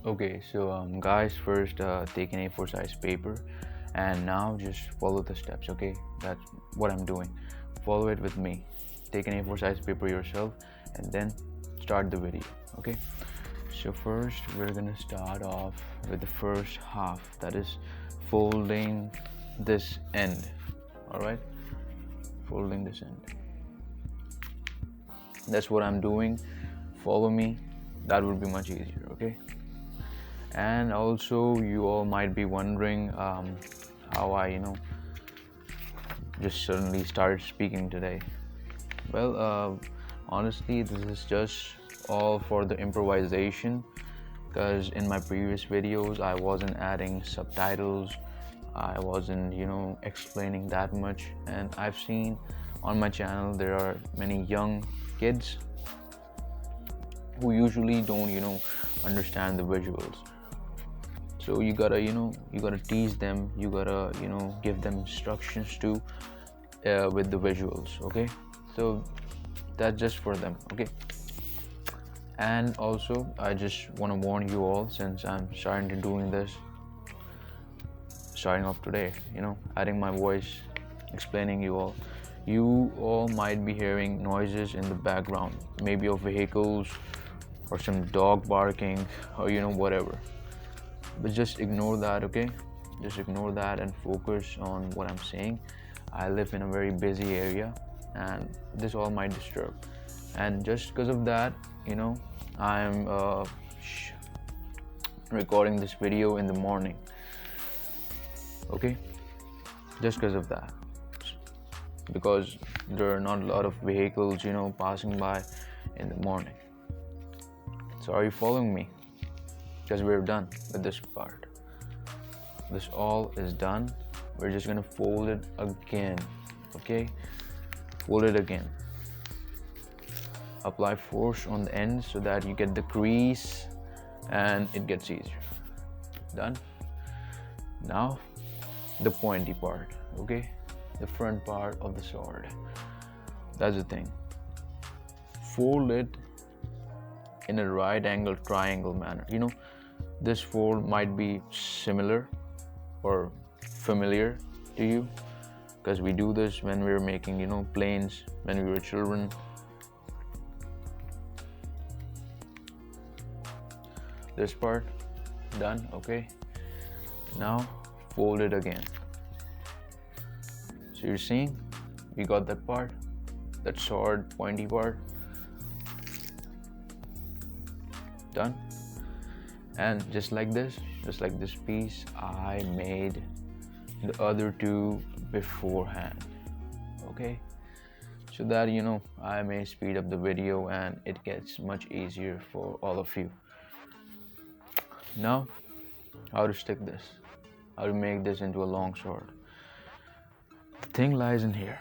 Okay, so guys, first take an A4 size paper and now just follow the steps. Okay, that's what I'm doing. Follow it with me. Take an A4 size paper yourself and then start the video. Okay, so first we're gonna start off with the first half, that is folding this end. All right, folding this end. That's what I'm doing. Follow me, that would be much easier. Okay, and also you all might be wondering how I just suddenly started speaking today. Well, honestly, this is just all for the improvisation, because in my previous videos I wasn't adding subtitles, I wasn't explaining that much, and I've seen on my channel there are many young kids who usually don't understand the visuals. So you gotta tease them, you gotta give them instructions too, with the visuals. Okay, so that's just for them. Okay, and also I just want to warn you all, since I'm starting off today, adding my voice, explaining you all might be hearing noises in the background, maybe of vehicles or some dog barking, or whatever. But just ignore that. Okay, just ignore that and focus on what I'm saying. I live in a very busy area and this all might disturb, and just because of that, I'm recording this video in the morning. Okay, just because of that, because there are not a lot of vehicles passing by in the morning. So are you following me? Because we're done with this part. This all is done. We're just gonna fold it again. Okay, fold it again. Apply force on the end so that you get the crease and it gets easier. Done. Now the pointy part. Okay, the front part of the sword. That's the thing. Fold it in a right angle triangle manner. This fold might be similar or familiar to you, because we do this when we were making planes when we were children. This part done. Okay, now fold it again. So you're seeing we got that part, that sword pointy part done. And just like this piece, I made the other two beforehand. Okay, so that I may speed up the video and it gets much easier for all of you. Now, how to stick this, how to make this into a long sword. The thing lies in here.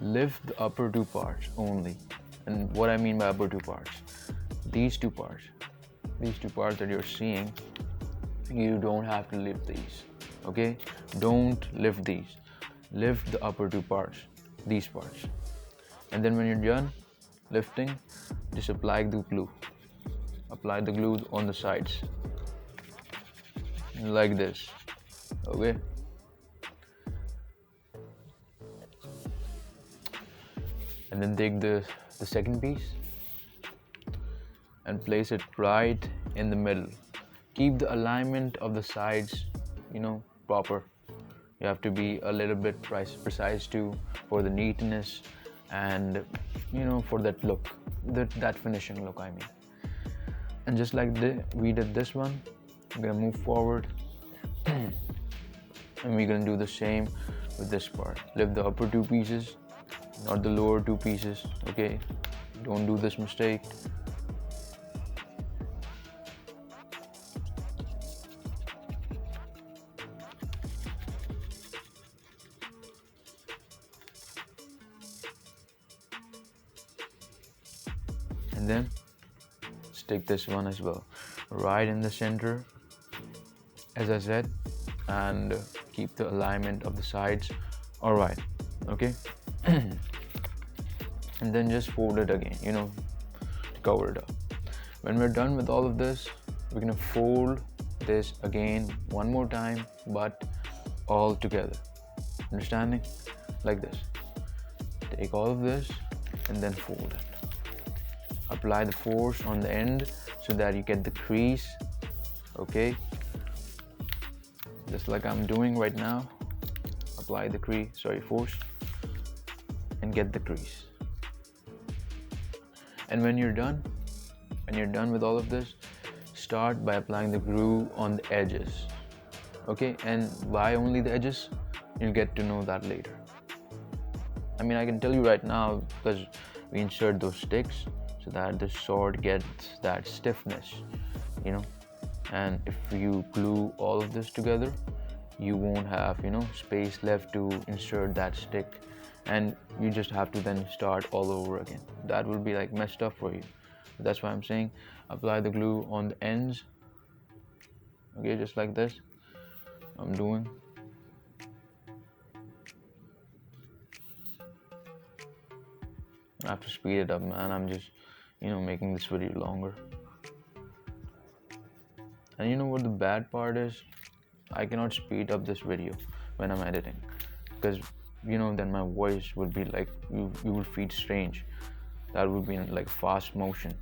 Lift the upper two parts only. And what I mean by upper two parts, these two parts that you're seeing, you don't have to lift these. Okay, don't lift these. Lift the upper two parts, these parts, and then when you're done lifting, just apply the glue on the sides like this. Okay, and then take the second piece and place it right in the middle. Keep the alignment of the sides proper. You have to be a little bit precise too, for the neatness and for that look, that finishing look, I mean. And just like we did this one, we're gonna move forward and we're gonna do the same with this part. Lift the upper two pieces, not the lower two pieces. Okay, don't do this mistake. And then stick this one as well right in the center, as I said, and keep the alignment of the sides. All right, okay. And then just fold it again, to cover it up. When we're done with all of this, we're gonna fold this again one more time, but all together. Understanding? Like this. Take all of this and then fold it. Apply the force on the end so that you get the crease. Okay, just like I'm doing right now. Apply the force and get the crease. And when you're done with all of this, start by applying the glue on the edges. Okay, and why only the edges? You'll get to know that later. I mean, I can tell you right now because we insert those sticks so that the sword gets that stiffness, you know. And if you glue all of this together, you won't have, space left to insert that stick, and you just have to then start all over again. That will be like messed up for you. That's why I'm saying apply the glue on the ends. Okay, just like this I'm doing. I have to speed it up, man. I'm just making this video longer. And you know what the bad part is? I cannot speed up this video when I'm editing, because then my voice would be like, you will feel strange. That would be in like fast motion,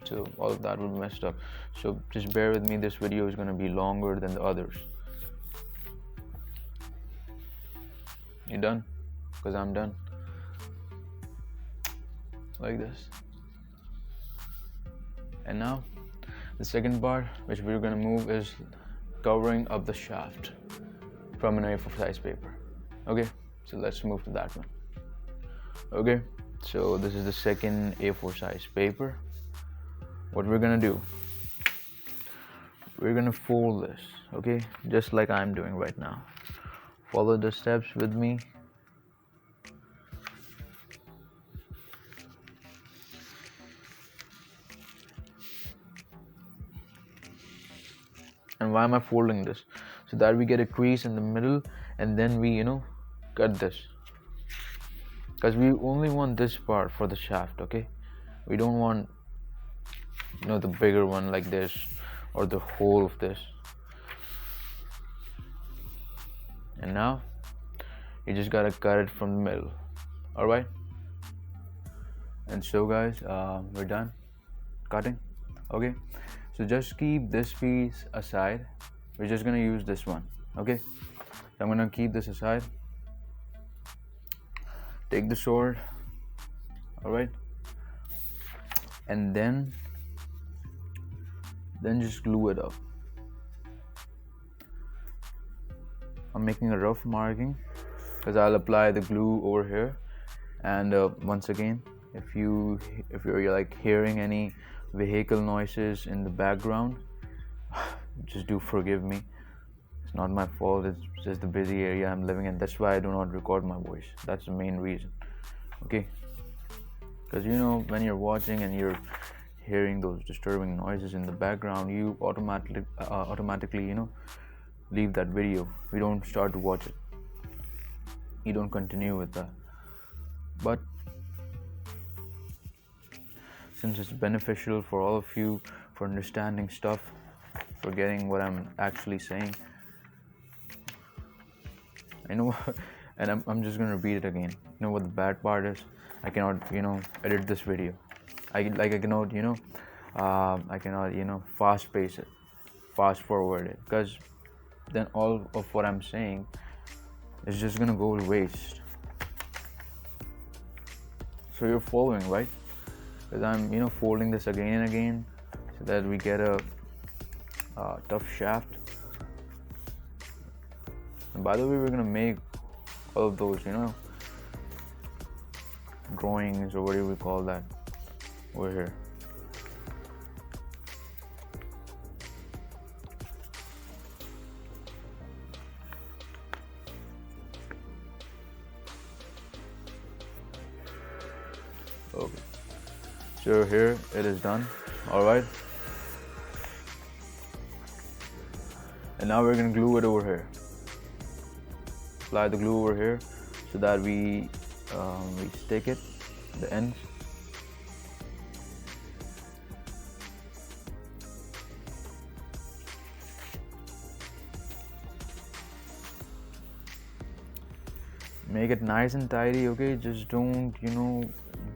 so all of that would be messed up. So just bear with me, this video is going to be longer than the others. You done? Because I'm done. Like this. And now the second part which we're going to move is covering up the shaft from an A4 size paper. Okay, so let's move to that one. Okay, so this is the second A4 size paper. What we're gonna do, we're gonna fold this, okay, just like I'm doing right now. Follow the steps with me. And why am I folding this? So that we get a crease in the middle, and then we cut this, because we only want this part for the shaft. Okay, we don't want the bigger one like this, or the whole of this. And now you just gotta cut it from the middle. All right, and so guys, we're done cutting. Okay, so just keep this piece aside. We're just gonna use this one. Okay, so I'm gonna keep this aside. Take the sword. All right, and then just glue it up. I'm making a rough marking because I'll apply the glue over here. And once again, if you're like hearing any vehicle noises in the background, just do forgive me. It's not my fault. It's just the busy area I'm living in. That's why I do not record my voice. That's the main reason. Okay, because when you're watching and you're hearing those disturbing noises in the background, you automatically leave that video. We don't start to watch it. You don't continue with that. But since it's beneficial for all of you, for understanding stuff, for getting what I'm actually saying, and I'm just gonna repeat it again. You know what the bad part is? I cannot edit this video. I cannot fast pace it, fast forward it, because then all of what I'm saying is just gonna go to waste. So you're following, right? Because I'm folding this again and again so that we get a tough shaft. And by the way, we're gonna make all of those drawings, or whatever we call that, over here. Okay, so here it is done. All right, and now we're gonna glue it over here. Apply the glue over here so that we stick it, the ends. make it nice and tidy, okay? Just don't,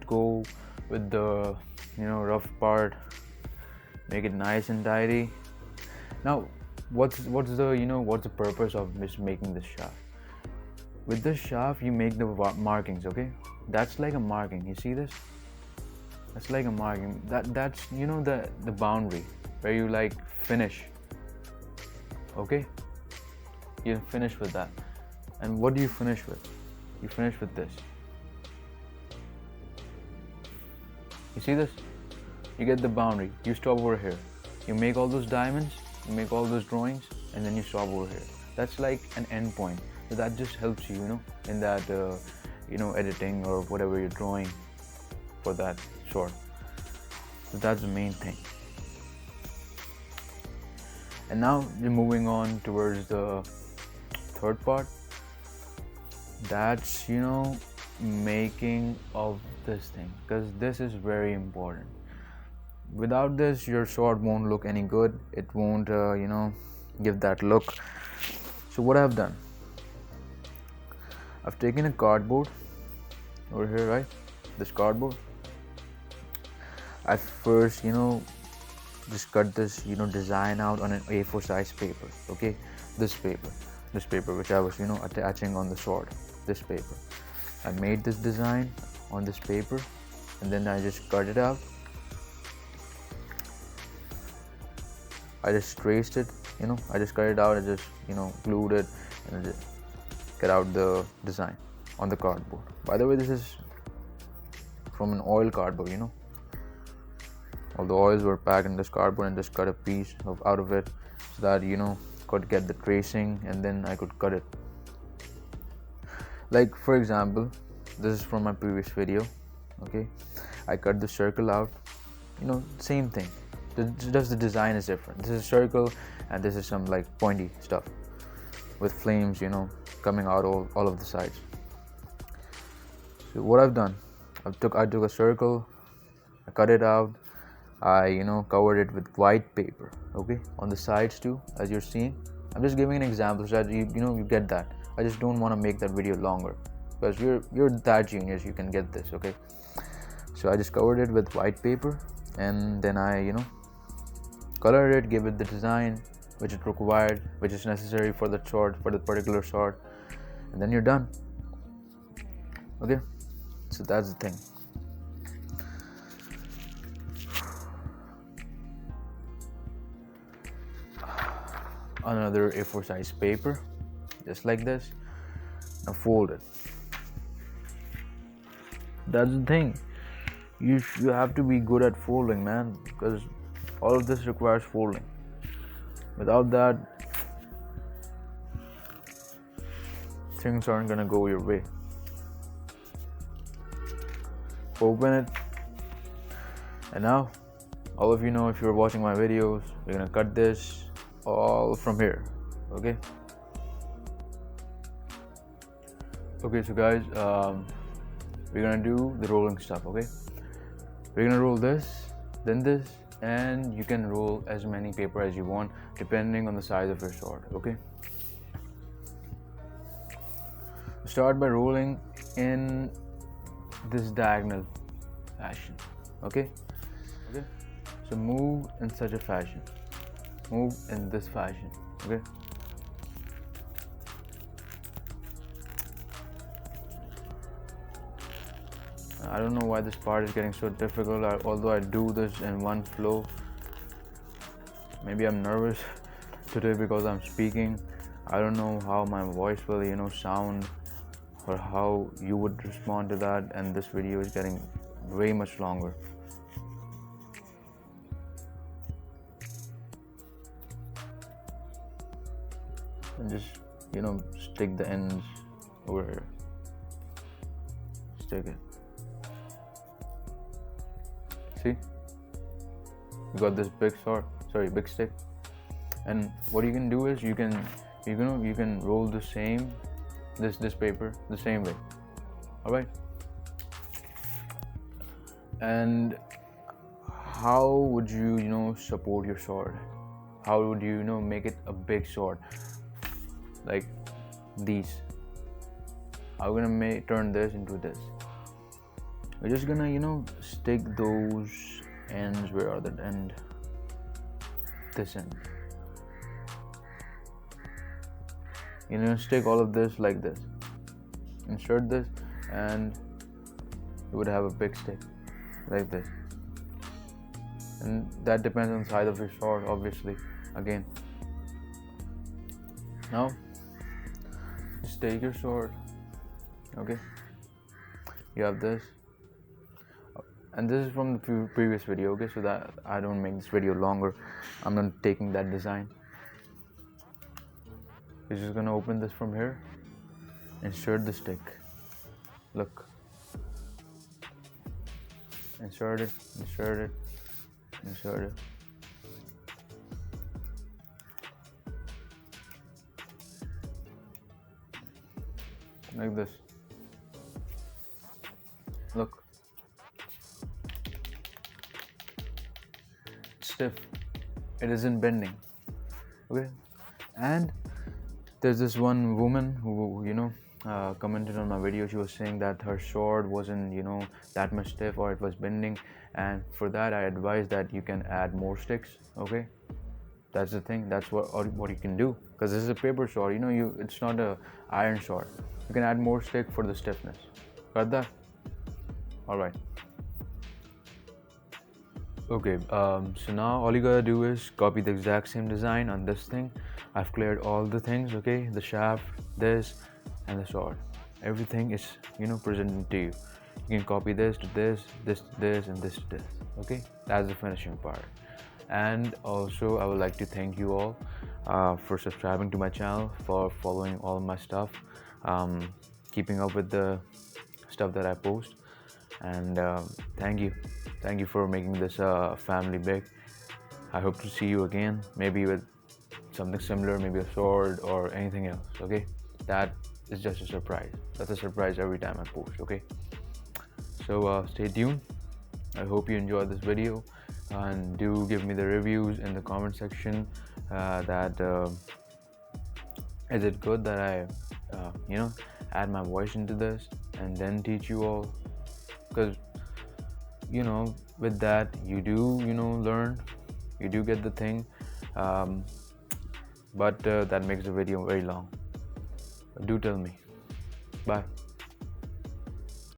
go with the, rough part. Make it nice and tidy. Now, what's the purpose of just making this shaft? With this shaft, you make the markings, okay? That's like a marking. You see this? That's like a marking. That's the boundary where you like finish. Okay? You finish with that. And what do you finish with? You finish with this. You see this? You get the boundary. You stop over here. You make all those diamonds, you make all those drawings, and then you stop over here. That's like an end point. So that just helps you, in that, editing or whatever you're drawing for that sword. So that's the main thing. And now you're moving on towards the third part. That's, making of this thing, because this is very important. Without this, your sword won't look any good. It won't, give that look. So what I've done, I've taken a cardboard over here, right? This cardboard. I first, just cut this, design out on an A4 size paper. Okay, this paper which I was, attaching on the sword. This paper. I made this design on this paper, and then I just cut it out. I just traced it, I just cut it out. I just, glued it, and I just get out the design on the cardboard. By the way, this is from an oil cardboard, all the oils were packed in this cardboard, and just cut a piece out of it so that could get the tracing, and then I could cut it. Like for example, this is from my previous video. Okay, I cut the circle out. Same thing. Just the design is different. This is a circle, and this is some like pointy stuff with flames, coming out all of the sides. So what I've done, I took a circle, I cut it out. I covered it with white paper, okay, on the sides too, as you're seeing. I'm just giving an example so that you get that. I just don't want to make that video longer, because you're that genius, you can get this, okay? So I just covered it with white paper, and then I colored it, give it the design which it required, which is necessary for the sword, for the particular sword, and then you're done. Okay, so that's the thing. Another A4 size paper, just like this. Now fold it. That's the thing. You have to be good at folding, man, because all of this requires folding. Without that, things aren't gonna go your way. Open it, and now all of you know, if you're watching my videos, we're gonna cut this all from here. Okay, so guys, we're gonna do the rolling stuff. Okay, we're gonna roll this, then this, and you can roll as many paper as you want depending on the size of your sword. Okay, start by rolling in this diagonal fashion. Okay, so move in such a fashion, move in this fashion. Okay, I don't know why this part is getting so difficult, although I do this in one flow. Maybe I'm nervous today because I'm speaking. I don't know how my voice will sound, or how you would respond to that, and this video is getting way much longer. And just stick the ends over here. Stick it. See, you got this big stick, and what you can do is you can roll the same this paper the same way. All right. And how would you support your sword? How would you make it a big sword like these? I'm gonna turn this into this. We're just gonna stick those ends. Where are the end? This end. Stick all of this like this. Insert this, and you would have a big stick like this. And that depends on the size of your sword, obviously. Again, now just take your sword. Okay, you have this, and this is from the previous video. Okay, so that I don't make this video longer, I'm not taking that design. You're just gonna open this from here, insert the stick. Look, insert it, insert it, insert it. Like this. Look, stiff. It isn't bending. Okay, and there's this one woman who commented on my video. She was saying that her sword wasn't that much stiff, or it was bending, and for that I advise that you can add more sticks. Okay, that's the thing. That's what you can do, because this is a paper sword. It's not a iron sword. You can add more stick for the stiffness. Got that? All right. Okay, so now all you gotta do is copy the exact same design on this thing. I've cleared all the things, okay? The shaft, this, and the sword. Everything is, presented to you. You can copy this to this, this to this, and this to this, okay? That's the finishing part. And also, I would like to thank you all for subscribing to my channel, for following all my stuff, keeping up with the stuff that I post. And thank you for making this family big. I hope to see you again, maybe with something similar, maybe a sword or anything else. Okay, that is just a surprise. That's a surprise every time I post. Okay, so stay tuned. I hope you enjoyed this video, and do give me the reviews in the comment section. Is it good that I add my voice into this and then teach you all? Because with that you do learn, you do get the thing, but that makes the video very long. Do tell me. Bye.